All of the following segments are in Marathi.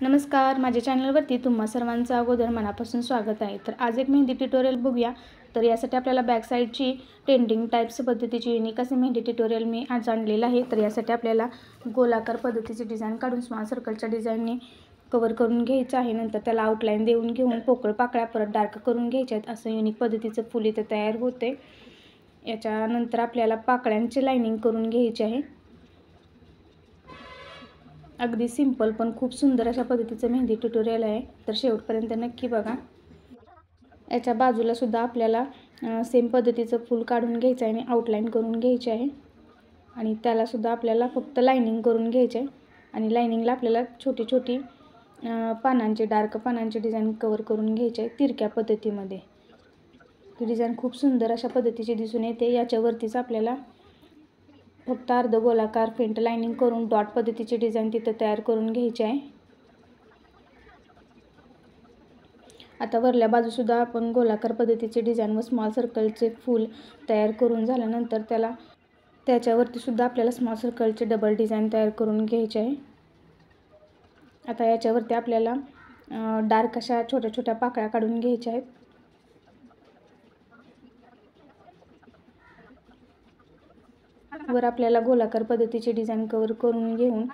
नमस्कार, माझ्या चॅनलवरती तुम्हा सर्वांचं अगोदर मनापासून स्वागत आहे। तर आज एक मेहंदी ट्युटोरियल बघूया। तर यासाठी आपल्याला बॅक साईडची ट्रेंडिंग टाइप्स पद्धतीची युनिक असे मेहंदी ट्युटोरियल मी आज आणलेलं आहे। तर यासाठी आपल्याला गोलाकार पद्धतीचे डिझाइन काढून स्मॉल सर्कलच्या डिझाइनने कव्हर करून घ्यायचं आहे। नंतर त्याला आउटलाईन देऊन घेऊन पोकळ पाकळ्या परत डार्क करून घ्यायच्या आहेत। असं युनिक पद्धतीचं फुल इथे तयार होते। याच्यानंतर आपल्याला पाकळ्यांची लाइनिंग करून घ्यायची आहे। अगदी सिंपल पण खूप सुंदर अशा पद्धतीचं मेहंदी ट्युटोरियल आहे। तर शेवटपर्यंत नक्की बघा। याच्या बाजूला सुद्धा आपल्याला सेम पद्धतीचं फूल काढून घ्यायचं आहे आणि आउटलाईन करून घ्यायची आहे। आणि त्याला सुद्धा आपल्याला फक्त लाइनिंग करून घ्यायचे आहे। आणि लाइनिंगला आपल्याला छोटी छोटी पानांचे डार्क पानांचे डिझाइन कव्हर करून घ्यायचे आहे तिरक्या पद्धतीमध्ये। ही डिझाइन खूप सुंदर अशा पद्धतीची दिसून येते। याच्यावरतीच आपल्याला फक्त अर्ध गोलाकार फेंट लाइनिंग करून डॉट पद्धतीची डिझाइन तिथे तयार करून घ्यायची आहे। आता वरल्या बाजू सुद्धा आपण गोलाकार पद्धतीचे डिझाइन व स्मॉल सर्कलचे फूल तयार करून झाल्यानंतर त्याच्यावरती सुद्धा आपल्याला स्मॉल सर्कलचे डबल डिझाइन तयार करून घ्यायचे आहे। आता याच्यावरती आपल्याला डार्क अशा छोट्या छोट्या पाकळ्या काढून घ्यायच्या आहेत। वर आपल्याला गोलाकार पद्धतीचे डिझाइन कव्हर करून घेऊन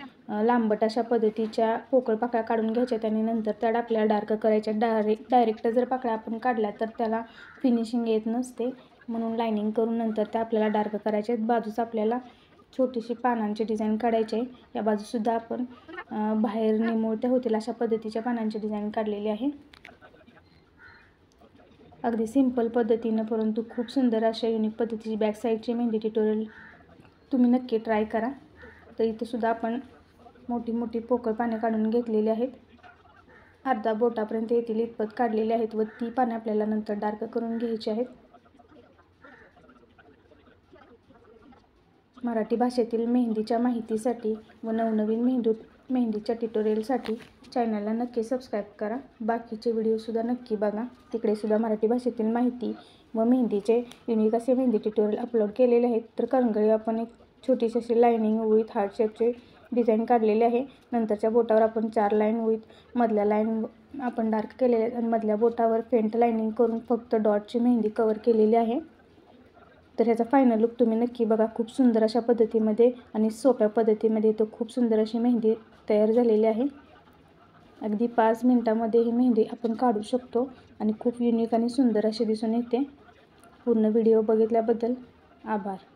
लांबट अशा पद्धतीच्या पोकळ पाकळ्या काढून घ्यायच्या आणि नंतर त्या आपल्याला डार्क करायच्या। डायरेक्ट जर पाकळ्या आपण काढल्या तर त्याला फिनिशिंग येत नसते, म्हणून लाइनिंग करून नंतर त्या आपल्याला डार्क करायच्या आहेत। बाजूस आपल्याला छोटीशी पानांची डिझाइन काढायची आहे। या बाजूसुद्धा आपण बाहेर निमुळत्या होतील अशा पद्धतीच्या पानांची डिझाइन काढलेली आहे। अगदी सिंपल पद्धतीने परंतु खूप सुंदर अशा युनिक पद्धतीची बॅक साईडची मेहंदी ट्युटोरियल तुम्ही नक्की ट्राय करा। तर इथे सुद्धा आपण मोठी मोठी पोकळ पाने काढून घेतलेली आहेत। अर्धा बोटापर्यंत येतील इतपत काढलेले आहेत व ती पाने आपल्याला नंतर डार्क करून घ्यायची आहेत। मराठी भाषेतील मेहंदीच्या माहितीसाठी व नवनवीन मेहंदीच्या ट्युटोरियलसाठी चॅनलला नक्की सबस्क्राईब करा। बाकीचे व्हिडिओसुद्धा नक्की बघा, तिकडे सुद्धा मराठी भाषेतील माहिती व मेहंदीचे युनिक असे मेहंदी ट्युटोरियल अपलोड केलेले आहेत। तर करंगळी आपण एक छोटीशी अशी लाइनिंग विथ हार्ट शेपचे डिझाइन काढलेले आहे। नंतरच्या बोटावर आपण 4 लाईन विथ मधल्या लाईन आपण डार्क केलेले आहेत आणि मधल्या बोटावर फेंट लाइनिंग करून फक्त डॉटची मेहंदी कव्हर केलेली आहे। तर ह्याचा फायनल लुक तुम्ही नक्की बघा। खूप सुंदर अशा पद्धतीमध्ये आणि सोप्या पद्धतीमध्ये तो खूप सुंदर अशी मेहंदी तयार झालेली आहे। अगदी 5 मिनिटांमध्ये ही मेहंदी आपण काढू शकतो आणि खूप युनिक आणि सुंदर अशी दिसून येते। पूर्ण व्हिडिओ बघितल्याबद्दल आभार।